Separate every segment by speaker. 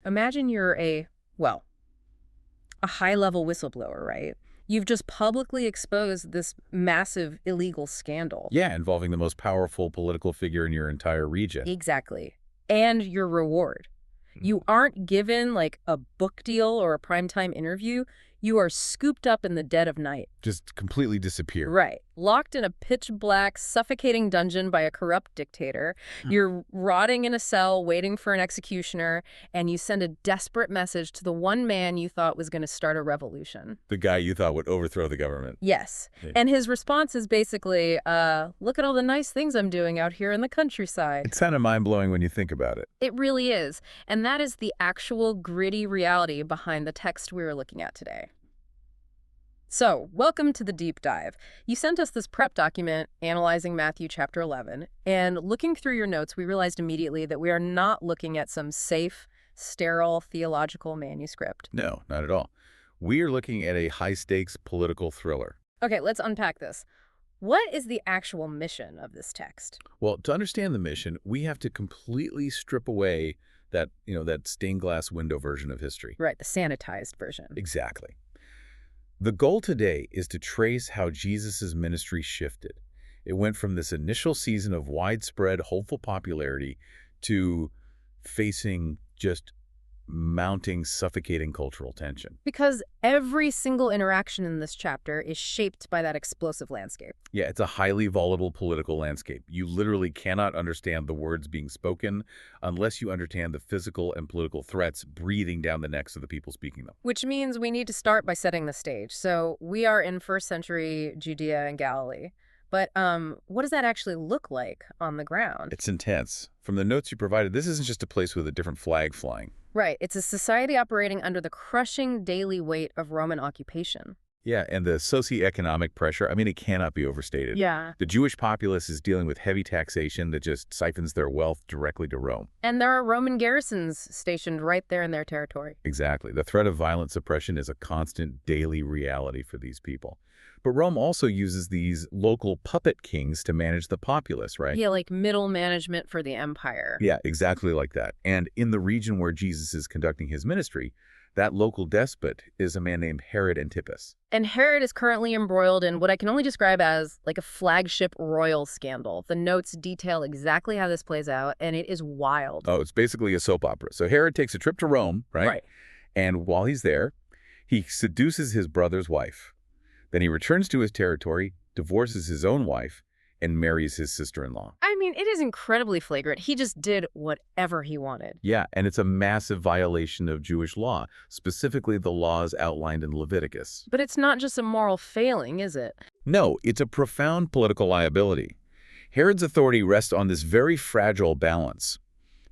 Speaker 1: imagine you're well, a high-level whistleblower, right? You've just publicly exposed this massive illegal scandal.
Speaker 2: Yeah, involving the most powerful political figure in your entire region.
Speaker 1: Exactly. And your reward. You aren't given, like, a book deal or a primetime interview. You are scooped up in the dead of night.
Speaker 2: Just completely disappear.
Speaker 1: Right. Locked in a pitch-black, suffocating dungeon by a corrupt dictator. You're rotting in a cell waiting for an executioner, and you send a desperate message to the one man you thought was going to start a revolution.
Speaker 2: The guy you thought would overthrow the government.
Speaker 1: Yes.
Speaker 2: Yeah.
Speaker 1: And his response is basically, look at all the nice things I'm doing out here in the countryside.
Speaker 2: It's kind of mind-blowing when you think about it.
Speaker 1: It really is. And that is the actual gritty reality behind the text we were looking at today. So, welcome to the deep dive. You sent us this prep document analyzing Matthew chapter 11, and looking through your notes, we realized immediately that we are not looking at some safe, sterile theological manuscript.
Speaker 2: No, not at all. We are looking at a high-stakes political thriller.
Speaker 1: Okay, let's unpack this. What is the actual mission of this text?
Speaker 2: Well, to understand the mission, we have to completely strip away that stained glass window version of history.
Speaker 1: Right, the sanitized version.
Speaker 2: Exactly. The goal today is to trace how Jesus' ministry shifted. It went from this initial season of widespread, hopeful popularity to facing just mounting, suffocating cultural tension.
Speaker 1: Because every single interaction in this chapter is shaped by that explosive landscape.
Speaker 2: Yeah, it's a highly volatile political landscape. You literally cannot understand the words being spoken unless you understand the physical and political threats breathing down the necks of the people speaking them.
Speaker 1: Which means we need to start by setting the stage. So we are in first century Judea and Galilee. But what does that actually look like on the ground?
Speaker 2: It's intense. From the notes you provided, this isn't just a place with a different flag flying.
Speaker 1: Right. It's a society operating under the crushing daily weight of Roman occupation.
Speaker 2: Yeah, and the socioeconomic pressure, I mean, it cannot be overstated.
Speaker 1: Yeah.
Speaker 2: The Jewish populace is dealing with heavy taxation that just siphons their wealth directly to Rome.
Speaker 1: And there are Roman garrisons stationed right there in their territory.
Speaker 2: Exactly. The threat of violent suppression is a constant daily reality for these people. But Rome also uses these local puppet kings to manage the populace, right?
Speaker 1: Yeah, like middle management for the empire.
Speaker 2: Yeah, exactly like that. And in the region where Jesus is conducting his ministry, that local despot is a man named Herod Antipas.
Speaker 1: And Herod is currently embroiled in what I can only describe as like a flagship royal scandal. The notes detail exactly how this plays out, and it is wild.
Speaker 2: Oh, it's basically a soap opera. So Herod takes a trip to Rome, right?
Speaker 1: Right.
Speaker 2: And while he's there, he seduces his brother's wife. Then he returns to his territory, divorces his own wife, and marries his sister-in-law.
Speaker 1: I mean, it is incredibly flagrant. He just did whatever he wanted.
Speaker 2: Yeah, and it's a massive violation of Jewish law, specifically the laws outlined in Leviticus.
Speaker 1: But it's not just a moral failing, is it?
Speaker 2: No, it's a profound political liability. Herod's authority rests on this very fragile balance.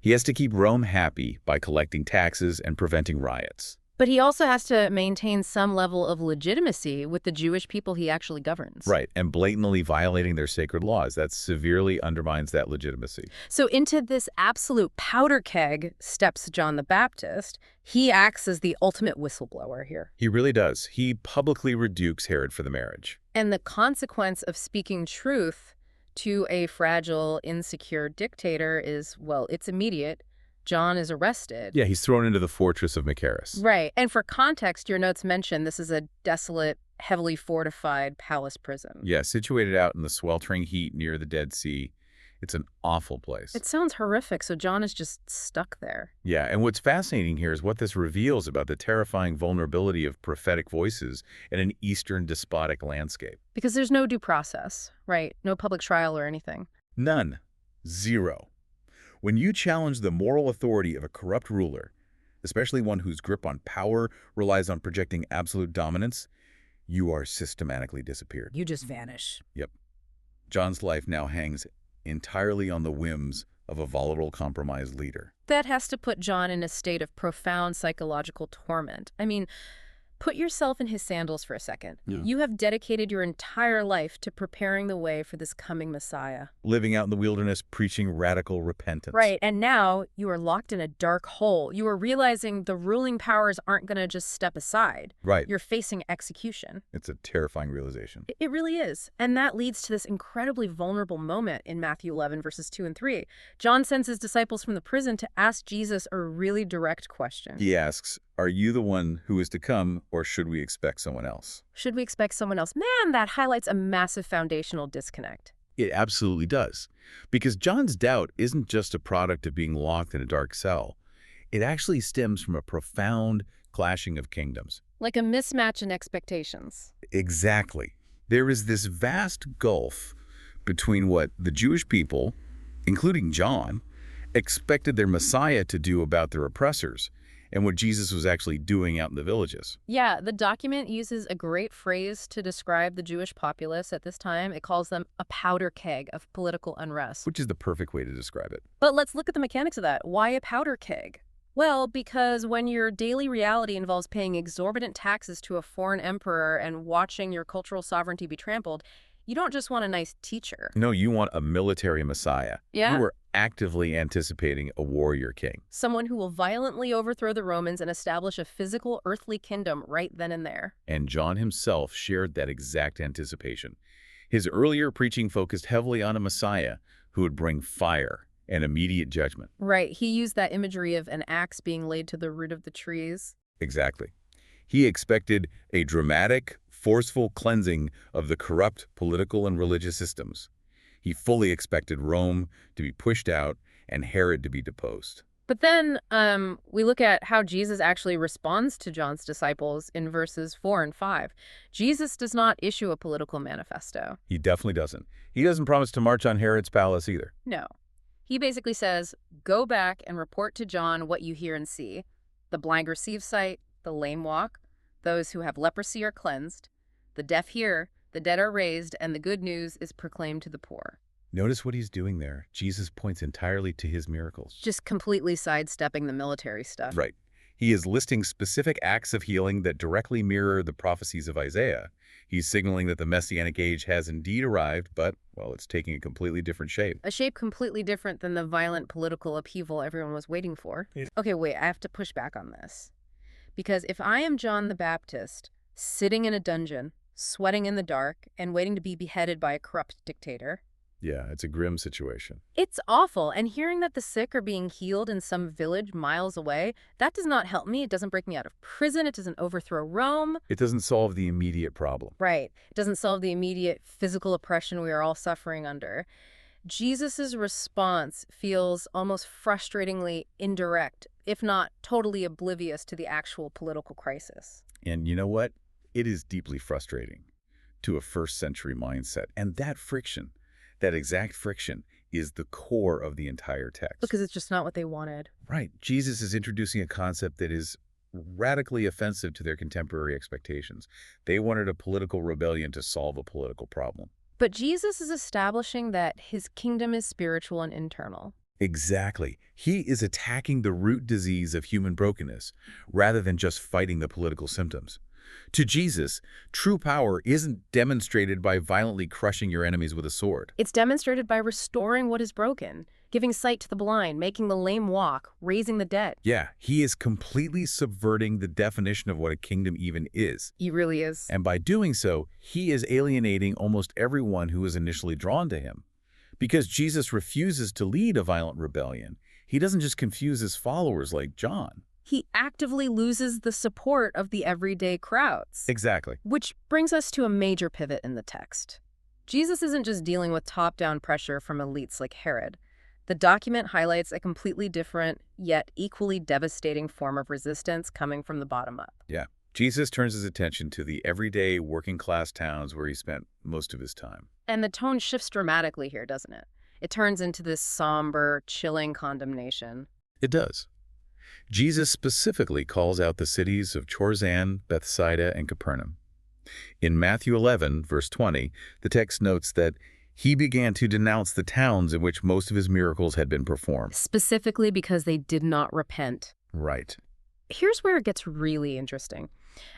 Speaker 2: He has to keep Rome happy by collecting taxes and preventing riots.
Speaker 1: But he also has to maintain some level of legitimacy with the Jewish people he actually governs.
Speaker 2: Right, and blatantly violating their sacred laws. That severely undermines that legitimacy.
Speaker 1: So into this absolute powder keg steps John the Baptist. He acts as the ultimate whistleblower here.
Speaker 2: He really does. He publicly rebukes Herod for the marriage.
Speaker 1: And the consequence of speaking truth to a fragile, insecure dictator is, well, it's immediate. John is arrested.
Speaker 2: Yeah, he's thrown into the fortress of Machaerus.
Speaker 1: Right. And for context, your notes mention this is a desolate, heavily fortified palace prison.
Speaker 2: Yeah, situated out in the sweltering heat near the Dead Sea. It's an awful place.
Speaker 1: It sounds horrific, so John is just stuck there.
Speaker 2: Yeah, and what's fascinating here is what this reveals about the terrifying vulnerability of prophetic voices in an Eastern despotic landscape.
Speaker 1: Because there's no due process, right? No public trial or anything.
Speaker 2: None. Zero. When you challenge the moral authority of a corrupt ruler, especially one whose grip on power relies on projecting absolute dominance, you are systematically disappeared.
Speaker 1: You just vanish.
Speaker 2: Yep. John's life now hangs entirely on the whims of a volatile, compromised leader.
Speaker 1: That has to put John in a state of profound psychological torment. I mean, Put yourself in his sandals for a second.
Speaker 2: Yeah.
Speaker 1: You have dedicated your entire life to preparing the way for this coming Messiah.
Speaker 2: Living out in the wilderness, preaching radical repentance.
Speaker 1: Right, and now you are locked in a dark hole. You are realizing the ruling powers aren't going to just step aside.
Speaker 2: Right.
Speaker 1: You're facing execution.
Speaker 2: It's a terrifying realization.
Speaker 1: It really is. And that leads to this incredibly vulnerable moment in Matthew 11, verses 2 and 3. John sends his disciples from the prison to ask Jesus a really direct question.
Speaker 2: He asks, "Are you the one who is to come, or should we expect someone else?"
Speaker 1: Should we expect someone else? Man, that highlights a massive foundational disconnect.
Speaker 2: It absolutely does. Because John's doubt isn't just a product of being locked in a dark cell. It actually stems from a profound clashing of kingdoms.
Speaker 1: Like a mismatch in expectations.
Speaker 2: Exactly. There is this vast gulf between what the Jewish people, including John, expected their Messiah to do about their oppressors, and what Jesus was actually doing out in the villages.
Speaker 1: Yeah, the document uses a great phrase to describe the Jewish populace at this time. It calls them a powder keg of political unrest.
Speaker 2: Which is the perfect way to describe it.
Speaker 1: But let's look at the mechanics of that. Why a powder keg? Well, because when your daily reality involves paying exorbitant taxes to a foreign emperor and watching your cultural sovereignty be trampled, you don't just want a nice teacher.
Speaker 2: No, you want a military Messiah.
Speaker 1: Yeah.
Speaker 2: You are actively anticipating a warrior king.
Speaker 1: Someone who will violently overthrow the Romans and establish a physical earthly kingdom right then and there.
Speaker 2: And John himself shared that exact anticipation. His earlier preaching focused heavily on a Messiah who would bring fire and immediate judgment.
Speaker 1: Right. He used that imagery of an axe being laid to the root of the trees.
Speaker 2: Exactly. He expected a dramatic, forceful cleansing of the corrupt political and religious systems. He fully expected Rome to be pushed out and Herod to be deposed.
Speaker 1: But then we look at how Jesus actually responds to John's disciples in verses 4 and 5. Jesus does not issue a political manifesto.
Speaker 2: He definitely doesn't. He doesn't promise to march on Herod's palace either.
Speaker 1: No. He basically says, go back and report to John what you hear and see. The blind receive sight, the lame walk, those who have leprosy are cleansed, the deaf hear, the dead are raised, and the good news is proclaimed to the poor.
Speaker 2: Notice what he's doing there. Jesus points entirely to his miracles.
Speaker 1: Just completely sidestepping the military stuff.
Speaker 2: Right. He is listing specific acts of healing that directly mirror the prophecies of Isaiah. He's signaling that the Messianic age has indeed arrived, but, well, it's taking a completely different shape.
Speaker 1: A shape completely different than the violent political upheaval everyone was waiting for. Okay, wait, I have to push back on this. Because if I am John the Baptist, sitting in a dungeon, sweating in the dark, and waiting to be beheaded by a corrupt dictator,
Speaker 2: Yeah, it's a grim situation.
Speaker 1: it's awful. And hearing that the sick are being healed in some village miles away, that does not help me. It doesn't break me out of prison. It doesn't overthrow Rome.
Speaker 2: It doesn't solve the immediate problem.
Speaker 1: Right. It doesn't solve the immediate physical oppression we are all suffering under. Jesus's response feels almost frustratingly indirect, if not totally oblivious to the actual political crisis.
Speaker 2: And you know what? It is deeply frustrating to a first-century mindset. And that friction, that exact friction, is the core of the entire text.
Speaker 1: Because it's just not what they wanted.
Speaker 2: Right. Jesus is introducing a concept that is radically offensive to their contemporary expectations. They wanted a political rebellion to solve a political problem.
Speaker 1: But Jesus is establishing that his kingdom is spiritual and internal.
Speaker 2: Exactly. He is attacking the root disease of human brokenness rather than just fighting the political symptoms. To Jesus, true power isn't demonstrated by violently crushing your enemies with a sword.
Speaker 1: It's demonstrated by restoring what is broken, giving sight to the blind, making the lame walk, raising the dead.
Speaker 2: Yeah, he is completely subverting the definition of what a kingdom even is.
Speaker 1: He really is.
Speaker 2: And by doing so, he is alienating almost everyone who was initially drawn to him. Because Jesus refuses to lead a violent rebellion, he doesn't just confuse his followers like John.
Speaker 1: He actively loses the support of the everyday crowds.
Speaker 2: Exactly.
Speaker 1: Which brings us to a major pivot in the text. Jesus isn't just dealing with top-down pressure from elites like Herod. The document highlights a completely different, yet equally devastating form of resistance coming from the bottom up.
Speaker 2: Yeah. Jesus turns his attention to the everyday working-class towns where he spent most of his time.
Speaker 1: And the tone shifts dramatically here, doesn't it? It turns into this somber, chilling condemnation.
Speaker 2: It does. Jesus specifically calls out the cities of Chorazin, Bethsaida, and Capernaum. In Matthew 11, verse 20, the text notes that he began to denounce the towns in which most of his miracles had been performed.
Speaker 1: Specifically because they did not repent.
Speaker 2: Right.
Speaker 1: Here's where it gets really interesting.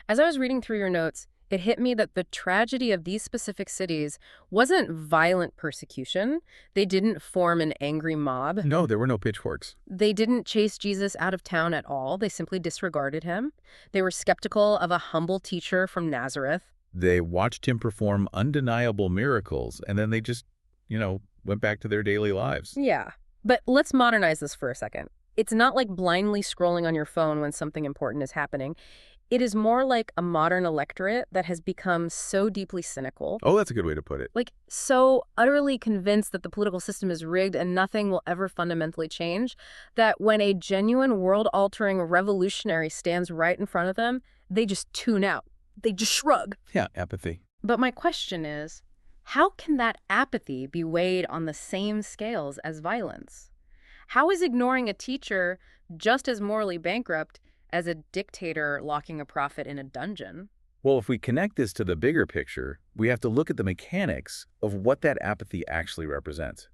Speaker 1: As I was reading through your notes, it hit me that the tragedy of these specific cities wasn't violent persecution. They didn't form an angry mob.
Speaker 2: No, there were no pitchforks.
Speaker 1: They didn't chase Jesus out of town at all. They simply disregarded him. They were skeptical of a humble teacher from Nazareth.
Speaker 2: They watched him perform undeniable miracles, and then they just, went back to their daily lives.
Speaker 1: Yeah. But let's modernize this for a second. It's not like blindly scrolling on your phone when something important is happening. It is more like a modern electorate that has become so deeply cynical,
Speaker 2: Oh, that's a good way to put it.
Speaker 1: like so utterly convinced that the political system is rigged and nothing will ever fundamentally change, that when a genuine world-altering revolutionary stands right in front of them, they just tune out. They just shrug.
Speaker 2: Yeah, apathy.
Speaker 1: But my question is, how can that apathy be weighed on the same scales as violence? How is ignoring a teacher just as morally bankrupt as a dictator locking a prophet in a dungeon?
Speaker 2: Well, if we connect this to the bigger picture, we have to look at the mechanics of what that apathy actually represents.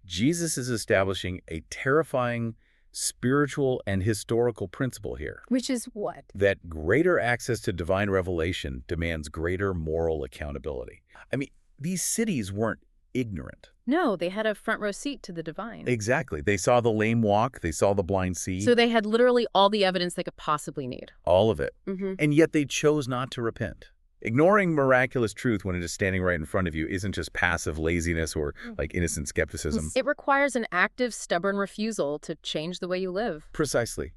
Speaker 2: Jesus is establishing a terrifying spiritual and historical principle here,
Speaker 1: Which is what?
Speaker 2: that greater access to divine revelation demands greater moral accountability. I mean, these cities weren't ignorant.
Speaker 1: No, they had a front row seat to the divine.
Speaker 2: Exactly. They saw the lame walk, they saw the blind see,
Speaker 1: So they had literally all the evidence they could possibly need.
Speaker 2: all of it.
Speaker 1: Mm-hmm.
Speaker 2: And yet they chose not to repent. Ignoring miraculous truth when it is standing right in front of you isn't just passive laziness or innocent skepticism.
Speaker 1: It requires an active, stubborn refusal to change the way you live.
Speaker 2: Precisely.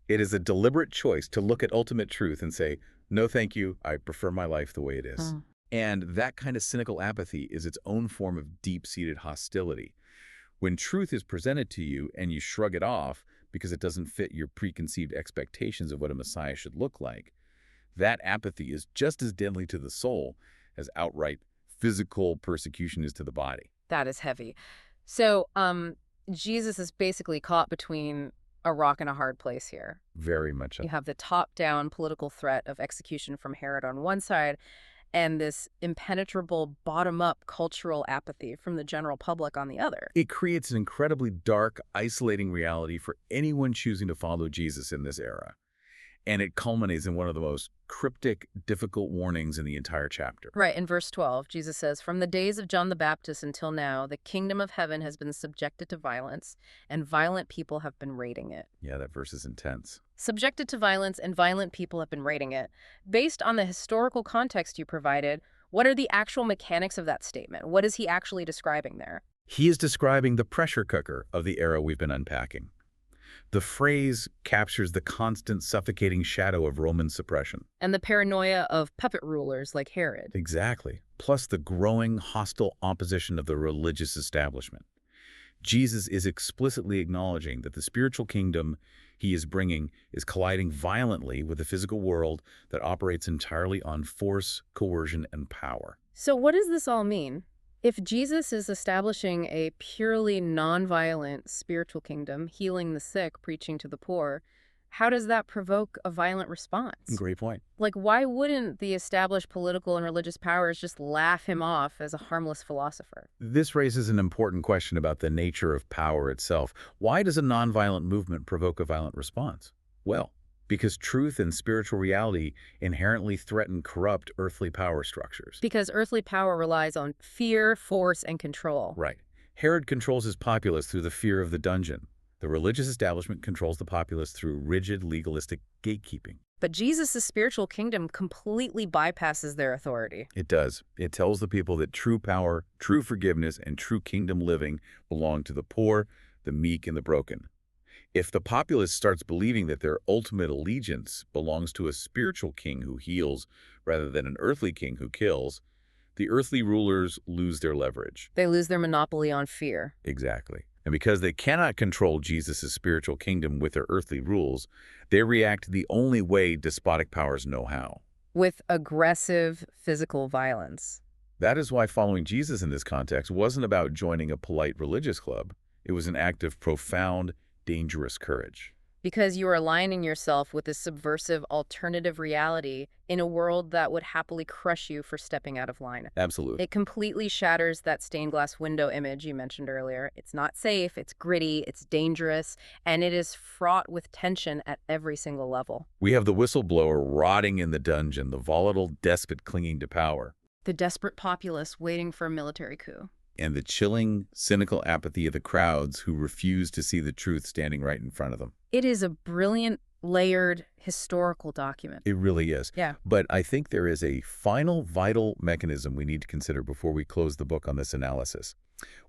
Speaker 2: It is a deliberate choice to look at ultimate truth and say, no thank you, I prefer my life the way it is. And that kind of cynical apathy is its own form of deep-seated hostility. When truth is presented to you and you shrug it off because it doesn't fit your preconceived expectations of what a Messiah should look like, that apathy is just as deadly to the soul as outright physical persecution is to the body.
Speaker 1: That is heavy. So, Jesus is basically caught between a rock and a hard place here.
Speaker 2: Very much so.
Speaker 1: You have the top-down political threat of execution from Herod on one side, and this impenetrable bottom-up cultural apathy from the general public on the other.
Speaker 2: It creates an incredibly dark, isolating reality for anyone choosing to follow Jesus in this era. And it culminates in one of the most cryptic, difficult warnings in the entire chapter.
Speaker 1: Right, in verse 12, Jesus says, "From the days of John the Baptist until now, the kingdom of heaven has been subjected to violence, and violent people have been raiding it."
Speaker 2: Yeah, that verse is intense.
Speaker 1: Subjected to violence, and violent people have been raiding it. Based on the historical context you provided, what are the actual mechanics of that statement? What is he actually describing there?
Speaker 2: He is describing the pressure cooker of the era we've been unpacking. The phrase captures the constant suffocating shadow of Roman suppression.
Speaker 1: And the paranoia of puppet rulers like Herod.
Speaker 2: Exactly. Plus the growing hostile opposition of the religious establishment. Jesus is explicitly acknowledging that the spiritual kingdom he is bringing is colliding violently with the physical world that operates entirely on force, coercion, and power.
Speaker 1: So what does this all mean? If Jesus is establishing a purely nonviolent spiritual kingdom, healing the sick, preaching to the poor, how does that provoke a violent response?
Speaker 2: Great point.
Speaker 1: Like, why wouldn't the established political and religious powers just laugh him off as a harmless philosopher?
Speaker 2: This raises an important question about the nature of power itself. Why does a nonviolent movement provoke a violent response? Well, because truth and spiritual reality inherently threaten corrupt earthly power structures.
Speaker 1: Because earthly power relies on fear, force, and control.
Speaker 2: Right. Herod controls his populace through the fear of the dungeon. The religious establishment controls the populace through rigid, legalistic gatekeeping.
Speaker 1: But Jesus' spiritual kingdom completely bypasses their authority.
Speaker 2: It does. It tells the people that true power, true forgiveness, and true kingdom living belong to the poor, the meek, and the broken. If the populace starts believing that their ultimate allegiance belongs to a spiritual king who heals rather than an earthly king who kills, the earthly rulers lose their leverage.
Speaker 1: They lose their monopoly on fear.
Speaker 2: Exactly. And because they cannot control Jesus' spiritual kingdom with their earthly rules, they react the only way despotic powers know how.
Speaker 1: With aggressive physical violence.
Speaker 2: That is why following Jesus in this context wasn't about joining a polite religious club. It was an act of profound, dangerous courage.
Speaker 1: because you are aligning yourself with this subversive alternative reality in a world that would happily crush you for stepping out of line.
Speaker 2: Absolutely.
Speaker 1: It completely shatters that stained glass window image you mentioned earlier. It's not safe, it's gritty, it's dangerous, and it is fraught with tension at every single level.
Speaker 2: We have the whistleblower rotting in the dungeon, the volatile despot clinging to power,
Speaker 1: The desperate populace waiting for a military coup.
Speaker 2: and the chilling, cynical apathy of the crowds who refuse to see the truth standing right in front of them.
Speaker 1: It is a brilliant, layered historical document.
Speaker 2: It really is.
Speaker 1: Yeah.
Speaker 2: But I think there is a final vital mechanism we need to consider before we close the book on this analysis.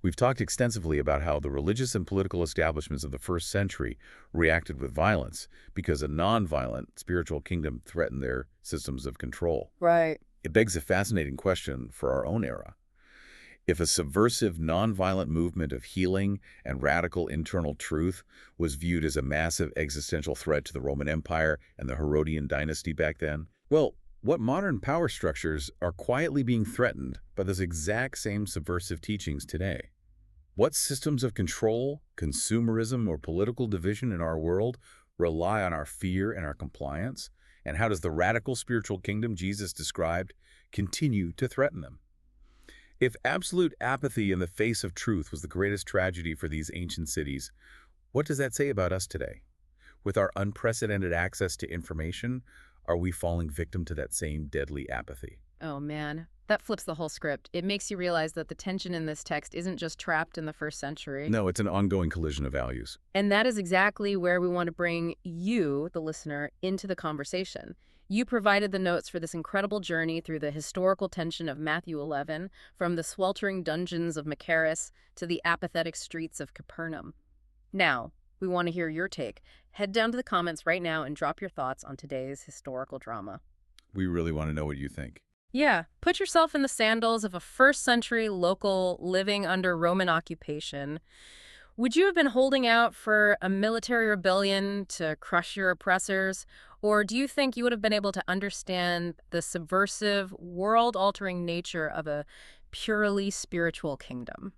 Speaker 2: We've talked extensively about how the religious and political establishments of the first century reacted with violence because a nonviolent spiritual kingdom threatened their systems of control.
Speaker 1: Right.
Speaker 2: It begs a fascinating question for our own era. If a subversive, nonviolent movement of healing and radical internal truth was viewed as a massive existential threat to the Roman Empire and the Herodian dynasty back then, well, what modern power structures are quietly being threatened by those exact same subversive teachings today? What systems of control, consumerism, or political division in our world rely on our fear and our compliance? And how does the radical spiritual kingdom Jesus described continue to threaten them? If absolute apathy in the face of truth was the greatest tragedy for these ancient cities, what does that say about us today? With our unprecedented access to information, are we falling victim to that same deadly apathy?
Speaker 1: Oh, man. That flips the whole script. It makes you realize that the tension in this text isn't just trapped in the first century.
Speaker 2: No, it's an ongoing collision of values.
Speaker 1: And that is exactly where we want to bring you, the listener, into the conversation. You provided the notes for this incredible journey through the historical tension of Matthew 11, from the sweltering dungeons of Machaerus to the apathetic streets of Capernaum. Now, we want to hear your take. Head down to the comments right now and drop your thoughts on today's historical drama.
Speaker 2: We really want to know what you think.
Speaker 1: Yeah, put yourself in the sandals of a first-century local living under Roman occupation. Would you have been holding out for a military rebellion to crush your oppressors? Or do you think you would have been able to understand the subversive, world-altering nature of a purely spiritual kingdom?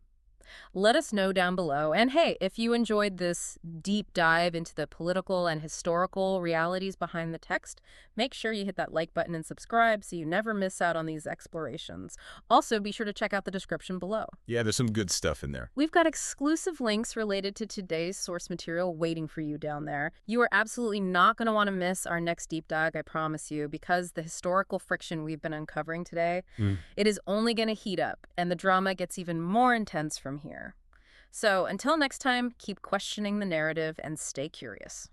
Speaker 1: Let us know down below. And hey, if you enjoyed this deep dive into the political and historical realities behind the text, make sure you hit that like button and subscribe so you never miss out on these explorations. Also, be sure to check out the description below.
Speaker 2: Yeah, there's some good stuff in there.
Speaker 1: We've got exclusive links related to today's source material waiting for you down there. You are absolutely not going to want to miss our next deep dive, I promise you, because the historical friction we've been uncovering today, it is only going to heat up, and the drama gets even more intense from here. So until next time, keep questioning the narrative and stay curious.